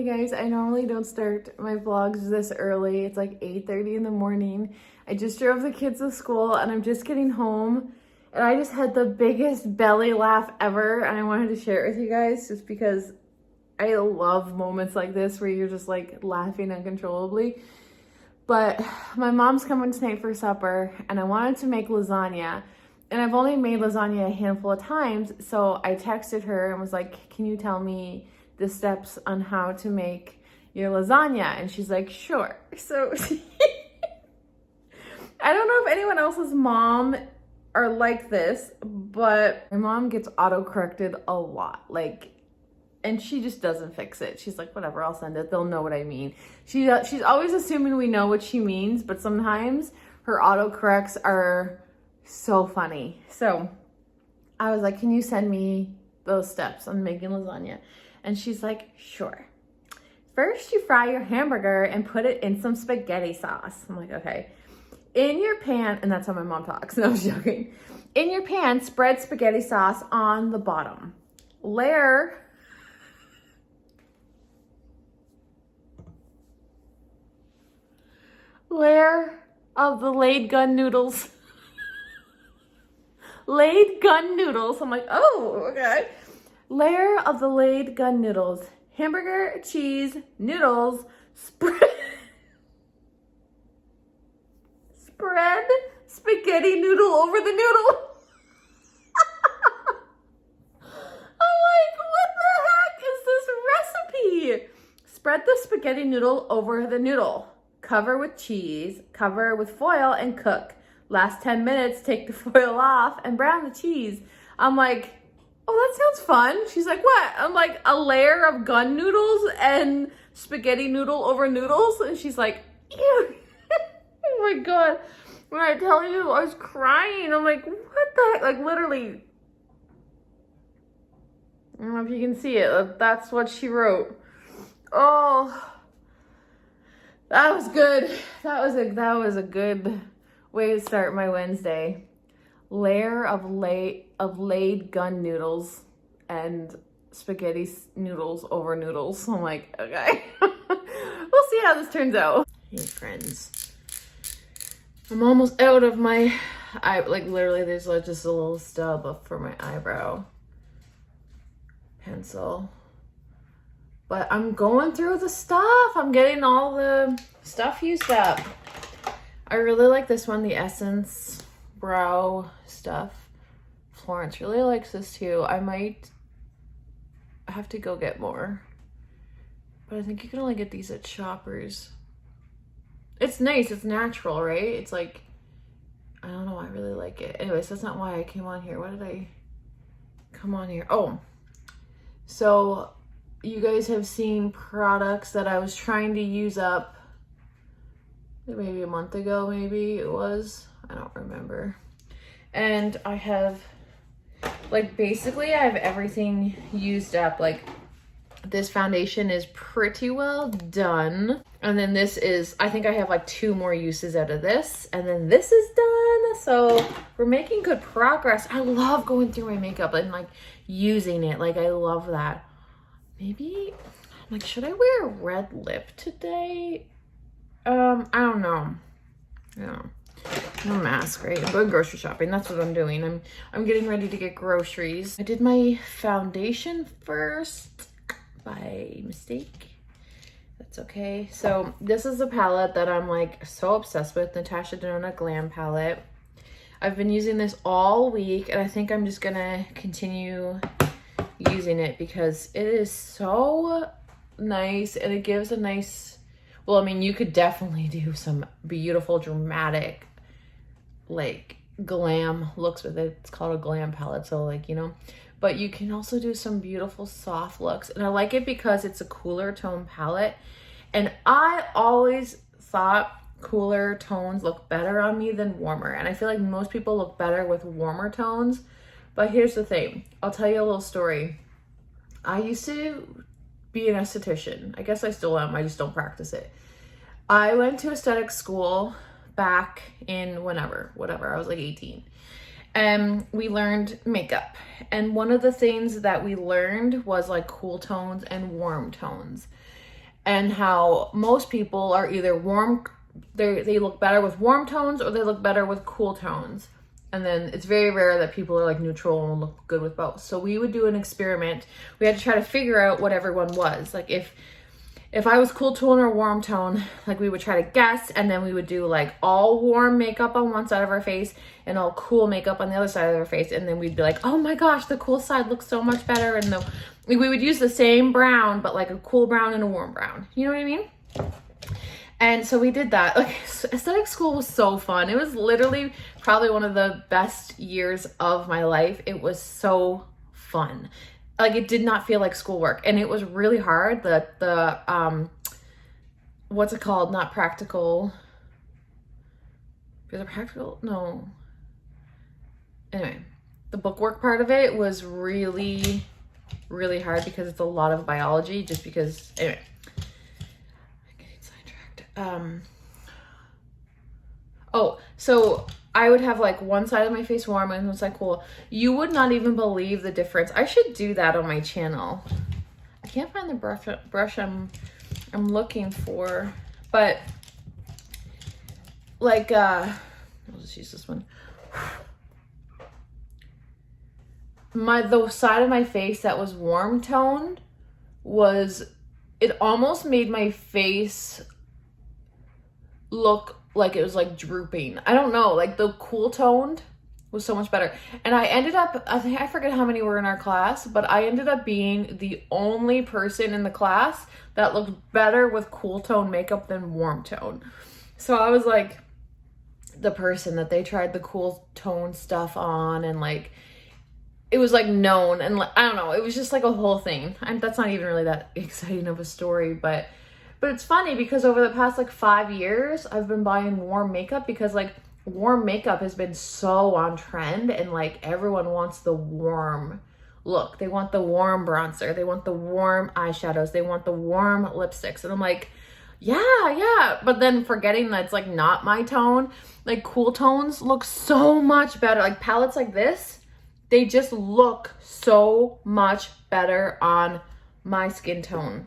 Hey guys, I normally don't start my vlogs this early. It's like 8:30 in the morning. I just drove the kids to school and I'm just getting home. And I just had the biggest belly laugh ever. And I wanted to share it with you guys just because I love moments like this where you're just like laughing uncontrollably. But my mom's coming tonight for supper and I wanted to make lasagna. And I've only made lasagna a handful of times. So I texted her and was like, can you tell me the steps on how to make your lasagna? And she's like, sure. So I don't know if anyone else's mom are like this, but my mom gets auto-corrected a lot. And she just doesn't fix it. She's like, whatever, I'll send it. They'll know what I mean. She's always assuming we know what she means, but sometimes her autocorrects are so funny. So I was like, can you send me those steps on making lasagna? And she's like, sure. First, you fry your hamburger and put it in some spaghetti sauce. I'm like, okay. In your pan, and that's how my mom talks. No, I'm joking. In your pan, spread spaghetti sauce on the bottom. Layer of the laid gun noodles. Laid gun noodles. I'm like, oh, okay. Layer of the laid gun noodles. Hamburger, cheese, noodles, spread spaghetti noodle over the noodle. I'm like, what the heck is this recipe? Spread the spaghetti noodle over the noodle. Cover with cheese, cover with foil, and cook. Last 10 minutes, take the foil off and brown the cheese. I'm like, oh, that sounds fun. She's like, what? I'm like, a layer of gun noodles and spaghetti noodle over noodles? And she's like, ew. Oh my God. When I tell you, I was crying. I'm like, what the heck? Like, literally, I don't know if you can see it. That's what she wrote. Oh, that was good. That was a good way to start my Wednesday. Layer of laid gun noodles and spaghetti noodles over noodles. I'm like, okay. We'll see how this turns out. Hey friends, I'm almost out of my literally there's like just a little stub up for my eyebrow pencil. But I'm going through the stuff. I'm getting all the stuff used up. I really like this one, the Essence brow stuff. Florence really likes this too. I might have to go get more. But I think you can only get these at Shoppers. It's nice. It's natural, right? It's like, I don't know. I really like it. Anyways, that's not why I came on here. Why did I come on here? Oh, so you guys have seen products that I was trying to use up maybe a month ago, maybe it was. I don't remember. And I have, basically I have everything used up. This foundation is pretty well done. And then this is, I think I have 2 more uses out of this. And then this is done. So we're making good progress. I love going through my makeup and using it. I love that. Maybe, I'm like, should I wear a red lip today? I don't know. Yeah. No mask, right? I'm going grocery shopping. That's what I'm doing. I'm getting ready to get groceries. I did my foundation first by mistake. That's okay. So this is a palette that I'm so obsessed with. Natasha Denona Glam palette. I've been using this all week and I think I'm just gonna continue using it because it is so nice and it gives a nice, well, I mean, you could definitely do some beautiful dramatic glam looks with it. It's called a glam palette, so but you can also do some beautiful soft looks. And I like it because it's a cooler tone palette, and I always thought cooler tones look better on me than warmer, and I feel like most people look better with warmer tones. But here's the thing, I'll tell you a little story. I used to be an esthetician. I guess I still am, I just don't practice it. I went to aesthetic school back in whatever, I was 18. And we learned makeup. And one of the things that we learned was cool tones and warm tones. and how most people are either warm, they look better with warm tones or they look better with cool tones. And then it's very rare that people are like neutral and look good with both. So we would do an experiment. We had to try to figure out what everyone was. Like if I was cool tone or warm tone, like we would try to guess, and then we would do like all warm makeup on one side of our face and all cool makeup on the other side of our face. And then we'd be like, oh my gosh, the cool side looks so much better. And we would use the same brown, but like a cool brown and a warm brown. You know what I mean? And so we did that. Like, aesthetic school was so fun. It was literally probably one of the best years of my life. It was so fun. Like, it did not feel like schoolwork, and it was really hard. The what's it called? Not practical. Is it practical? No. Anyway, the bookwork part of it was really, really hard because it's a lot of biology. Just because, anyway. Oh, so I would have like one side of my face warm and one side cool. You would not even believe the difference. I should do that on my channel. I can't find the brush I'm looking for, but like I'll just use this one. The side of my face that was warm toned it almost made my face look like it was like drooping. I don't know, like the cool toned was so much better. And I ended up, I forget how many were in our class, but I ended up being the only person in the class that looked better with cool tone makeup than warm tone. So I was like the person that they tried the cool tone stuff on, and like it was like known, and like, I don't know, it was just like a whole thing. And that's not even really that exciting of a story, but it's funny because over the past like 5 years, I've been buying warm makeup because like warm makeup has been so on trend, and like everyone wants the warm look. They want the warm bronzer. They want the warm eyeshadows. They want the warm lipsticks. And I'm like, yeah. But then forgetting that it's like not my tone. Like cool tones look so much better. Like palettes like this, they just look so much better on my skin tone.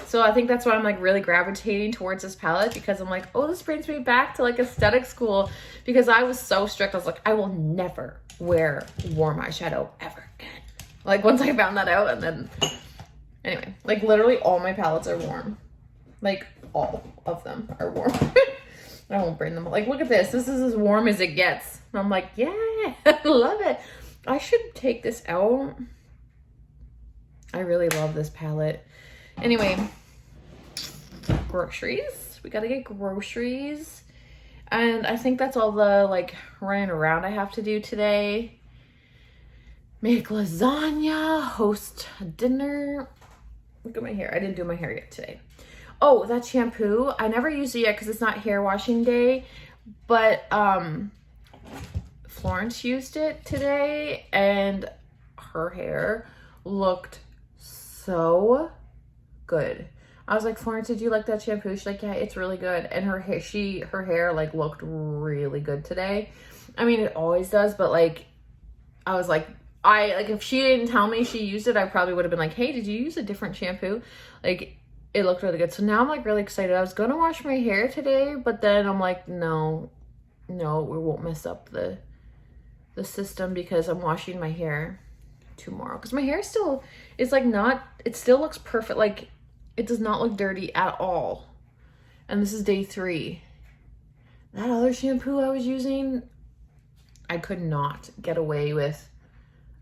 So I think that's why I'm like really gravitating towards this palette, because I'm like, oh, this brings me back to like aesthetic school, because I was so strict. I was like, I will never wear warm eyeshadow ever again. Like once I found that out, and then anyway, like literally all my palettes are warm. Like all of them are warm. I won't bring them. Like, look at this. This is as warm as it gets. And I'm like, yeah, I love it. I should take this out. I really love this palette. Anyway, groceries. We gotta get groceries. And I think that's all the like running around I have to do today. Make lasagna, host a dinner. Look at my hair. I didn't do my hair yet today. Oh, that shampoo. I never used it yet because it's not hair washing day. But Florence used it today, and her hair looked so good. I was like, Florence, did you like that shampoo? She's like, yeah, it's really good. And her hair like looked really good today. I mean, it always does, but like, I was like, if she didn't tell me she used it, I probably would have been like, hey, did you use a different shampoo? Like, it looked really good. So now I'm like really excited. I was gonna wash my hair today, but then I'm like, no, we won't mess up the system because I'm washing my hair tomorrow. Because my hair still is like it still looks perfect. Like, it does not look dirty at all. And this is day 3. That other shampoo I was using, I could not get away with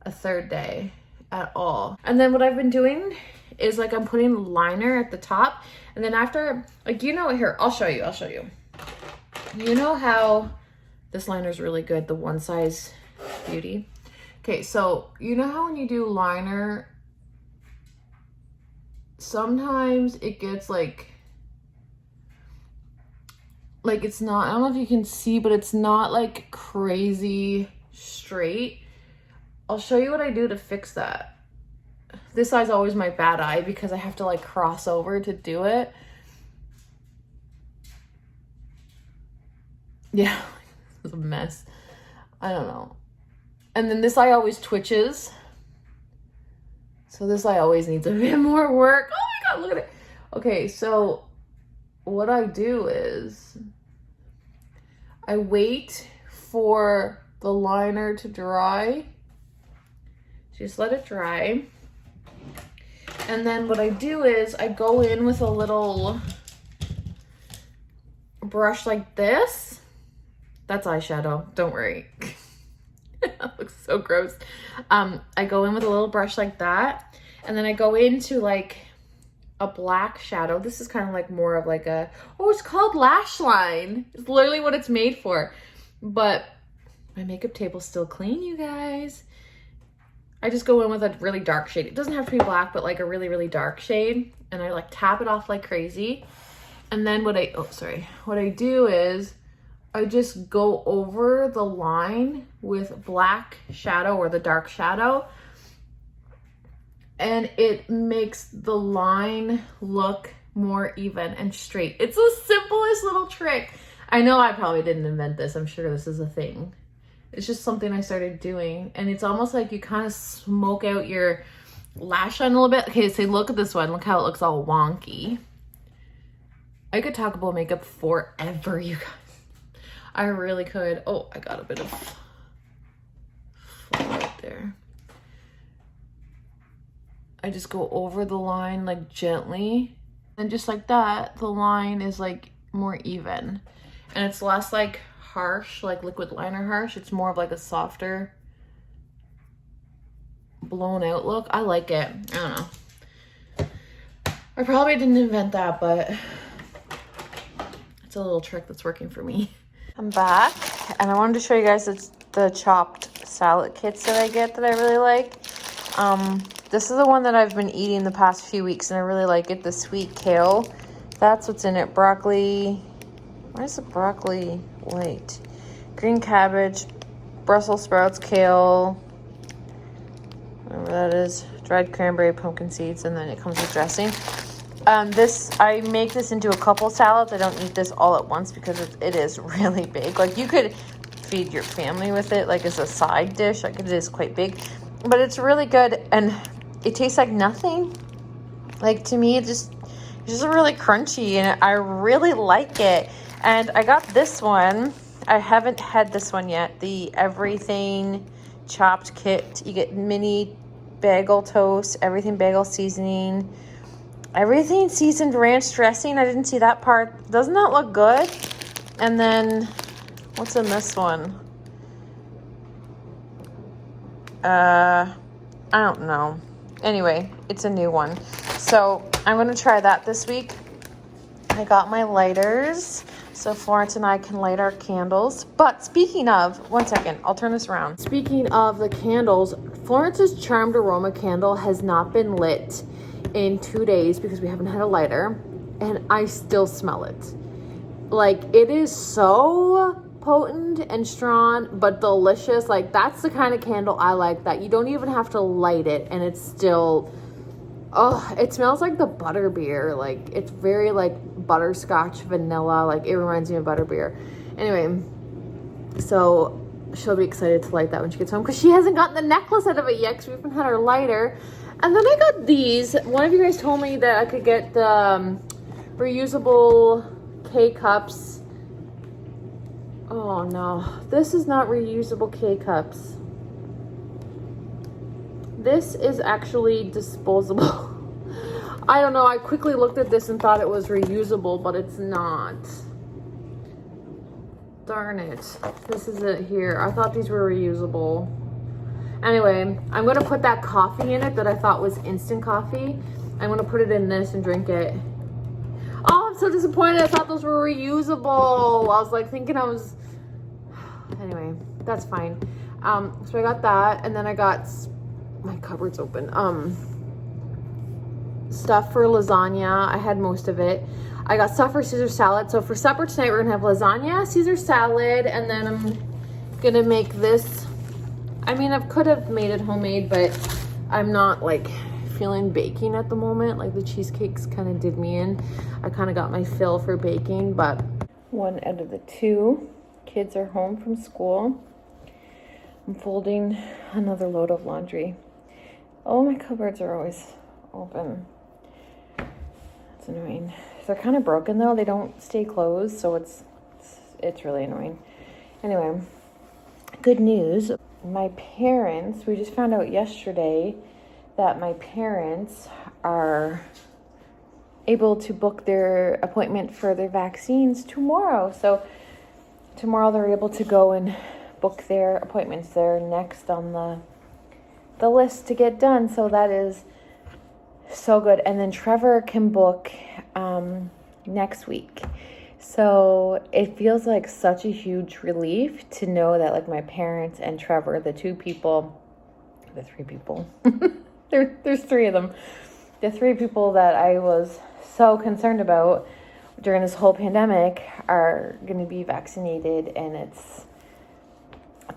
a 3rd day at all. And then what I've been doing is like I'm putting liner at the top, and then after, like, you know, here, I'll show you. You know how this liner is really good, the One Size Beauty. Okay, so you know how when you do liner, sometimes it gets like it's not, I don't know if you can see, but it's not like crazy straight. I'll show you what I do to fix that. This eye's always my bad eye because I have to like cross over to do it. Yeah, it's a mess. I don't know. And then this eye always twitches. So this eye always needs a bit more work. Oh my God, look at it. Okay, so what I do is I wait for the liner to dry. Just let it dry. And then what I do is I go in with a little brush like this. That's eyeshadow, don't worry. That looks so gross. I go in with a little brush like that, and then I go into like a black shadow. This is kind of like more of like a, oh, it's called lash line. It's literally what it's made for. But my makeup table's still clean, you guys. I just go in with a really dark shade. It doesn't have to be black, but like a really, really dark shade. And I like tap it off like crazy. And then what I do is I just go over the line with black shadow or the dark shadow. And it makes the line look more even and straight. It's the simplest little trick. I know I probably didn't invent this. I'm sure this is a thing. It's just something I started doing. And it's almost like you kind of smoke out your lash line a little bit. Okay, so look at this one. Look how it looks all wonky. I could talk about makeup forever, you guys. I really could. Oh, I got a bit of fall right there. I just go over the line like gently. And just like that, the line is like more even. And it's less like harsh, like liquid liner harsh. It's more of like a softer, blown out look. I like it. I don't know. I probably didn't invent that, but it's a little trick that's working for me. I'm back, and I wanted to show you guys the chopped salad kits that I get that I really like. This is the one that I've been eating the past few weeks, and I really like it. The sweet kale. That's what's in it. Broccoli. Why is the broccoli white? Green cabbage, Brussels sprouts, kale, whatever that is, dried cranberry, pumpkin seeds, and then it comes with dressing. I make this into a couple salads. I don't eat this all at once because it is really big. Like, you could feed your family with it, like as a side dish. Like, it is quite big, but it's really good, and it tastes like nothing. Like, to me, it's just really crunchy, and I really like it. And I got this one. I haven't had this one yet. The everything chopped kit. You get mini bagel toast, everything bagel seasoning, everything seasoned ranch dressing. I didn't see that part. Doesn't that look good? And then what's in this one? I don't know. Anyway, it's a new one. So I'm going to try that this week. I got my lighters, so Florence and I can light our candles. But speaking of, one second, I'll turn this around. Speaking of the candles, Florence's Charmed Aroma candle has not been lit in 2 days because we haven't had a lighter, and I still smell it. Like, it is so potent and strong, but delicious. Like, that's the kind of candle I like, that you don't even have to light it, and it's still... Oh, it smells like the butterbeer. Like, it's very like butterscotch vanilla. Like, it reminds me of butterbeer. Anyway, so she'll be excited to light that when she gets home, because she hasn't gotten the necklace out of it yet because we haven't had our lighter. And then I got these. One of you guys told me that I could get the reusable K-cups. Oh no, this is not reusable K-cups. This is actually disposable. I don't know. I quickly looked at this and thought it was reusable, but it's not. Darn it. This is it here. I thought these were reusable. Anyway, I'm going to put that coffee in it that I thought was instant coffee. I'm going to put it in this and drink it. Oh, I'm so disappointed. I thought those were reusable. I was like thinking I was... Anyway, that's fine. So I got that, and then I got... My cupboard's open. Stuff for lasagna. I had most of it. I got stuff for Caesar salad. So for supper tonight, we're gonna have lasagna, Caesar salad, and then I'm gonna make this. I mean, I could have made it homemade, but I'm not like feeling baking at the moment. Like, the cheesecakes kind of did me in. I kind of got my fill for baking, but one out of the two kids are home from school. I'm folding another load of laundry. Oh, my cupboards are always open. It's annoying. They're kind of broken though. They don't stay closed, so it's really annoying. Anyway, good news. My parents, we just found out yesterday that my parents are able to book their appointment for their vaccines tomorrow. So tomorrow they're able to go and book their appointments. They're next on the list to get done. So that is so good. And then Trevor can book next week. So it feels like such a huge relief to know that like my parents and Trevor, the three people, there's three of them. The three people that I was so concerned about during this whole pandemic are going to be vaccinated, and it's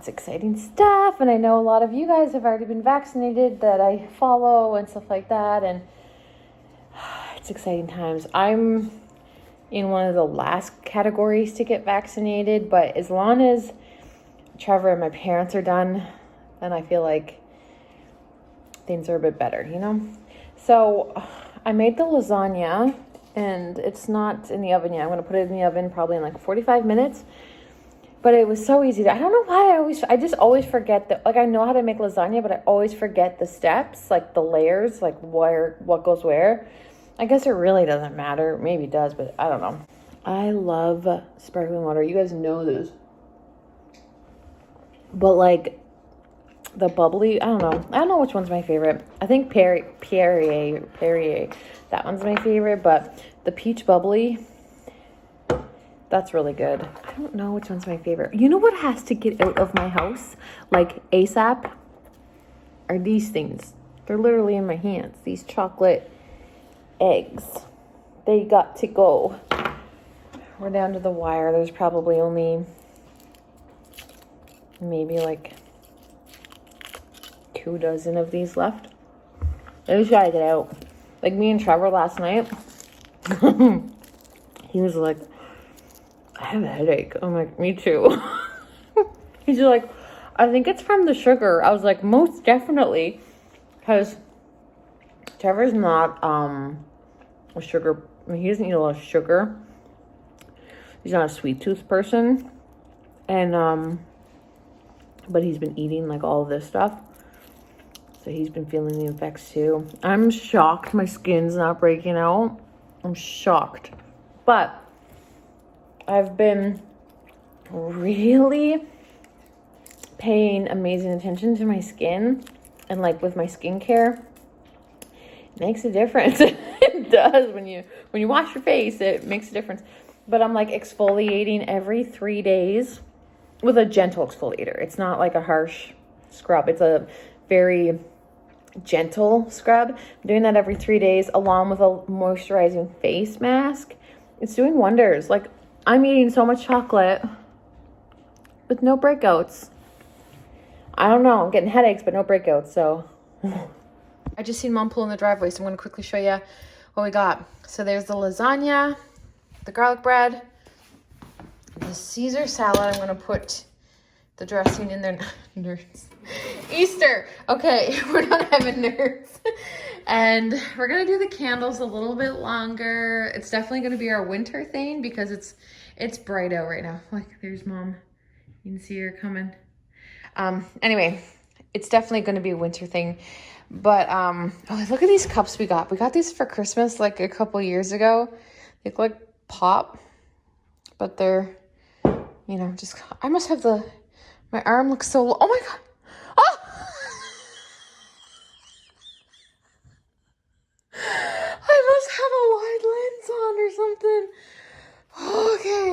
exciting stuff. And I know a lot of you guys have already been vaccinated that I follow and stuff like that, and it's exciting times. I'm in one of the last categories to get vaccinated, but as long as Trevor and my parents are done, then I feel like things are a bit better, you know? So I made the lasagna, and it's not in the oven yet. I'm going to put it in the oven probably in like 45 minutes. But it was so easy. I don't know why I just always forget that. Like, I know how to make lasagna, but I always forget the steps, like the layers, like what goes where. I guess it really doesn't matter. Maybe it does, but I don't know. I love sparkling water. You guys know this. But like the bubbly, I don't know which one's my favorite. I think Perrier, that one's my favorite, but the peach bubbly, that's really good. I don't know which one's my favorite. You know what has to get out of my house, like ASAP, are these things. They're literally in my hands. These chocolate eggs. They got to go. We're down to the wire. There's probably only maybe like 2 dozen of these left. I just gotta get out. Like me and Trevor last night, he was like, I have a headache. I'm like, me too. He's like, I think it's from the sugar. I was like, most definitely. Because Trevor's not a sugar, I mean, he doesn't eat a lot of sugar. He's not a sweet tooth person. And, but he's been eating like all of this stuff. So he's been feeling the effects too. I'm shocked my skin's not breaking out. I'm shocked. But I've been really paying amazing attention to my skin, and like with my skincare, it makes a difference. It does. When you wash your face, it makes a difference. But I'm like exfoliating every 3 days with a gentle exfoliator. It's not like a harsh scrub. It's a very gentle scrub. I'm doing that every 3 days along with a moisturizing face mask. It's doing wonders. Like, I'm eating so much chocolate with no breakouts. I don't know. I'm getting headaches, but no breakouts, so. I just seen Mom pull in the driveway, so I'm going to quickly show you what we got. So there's the lasagna, the garlic bread, the Caesar salad. I'm going to put the dressing in there. Nerds. Easter. Okay, we're not having nerds. And we're going to do the candles a little bit longer. It's definitely going to be our winter thing because it's bright out right now. Like, there's Mom. You can see her coming. Anyway, it's definitely going to be a winter thing. But, oh, look at these cups we got. We got these for Christmas like a couple years ago. They look like pop, but they're, you know, just, I must have my arm looks so, oh my God. Oh! I must have a wide lens on or something. Okay.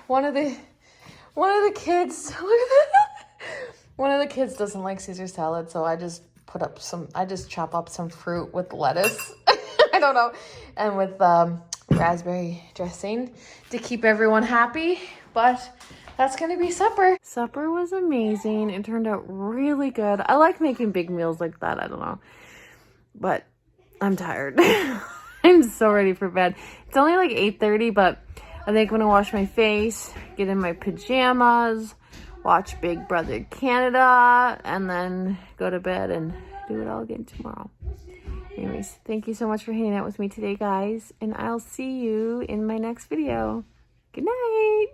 One of the kids, look at that. One of the kids doesn't like Caesar salad, so I just chop up some fruit with lettuce. I don't know. And with raspberry dressing to keep everyone happy. But that's going to be supper. Supper was amazing. It turned out really good. I like making big meals like that. I don't know. But I'm tired. I'm so ready for bed. It's only like 8:30, but I think I'm going to wash my face, get in my pajamas, watch Big Brother Canada, and then go to bed and do it all again tomorrow. Anyways, thank you so much for hanging out with me today, guys. And I'll see you in my next video. Good night.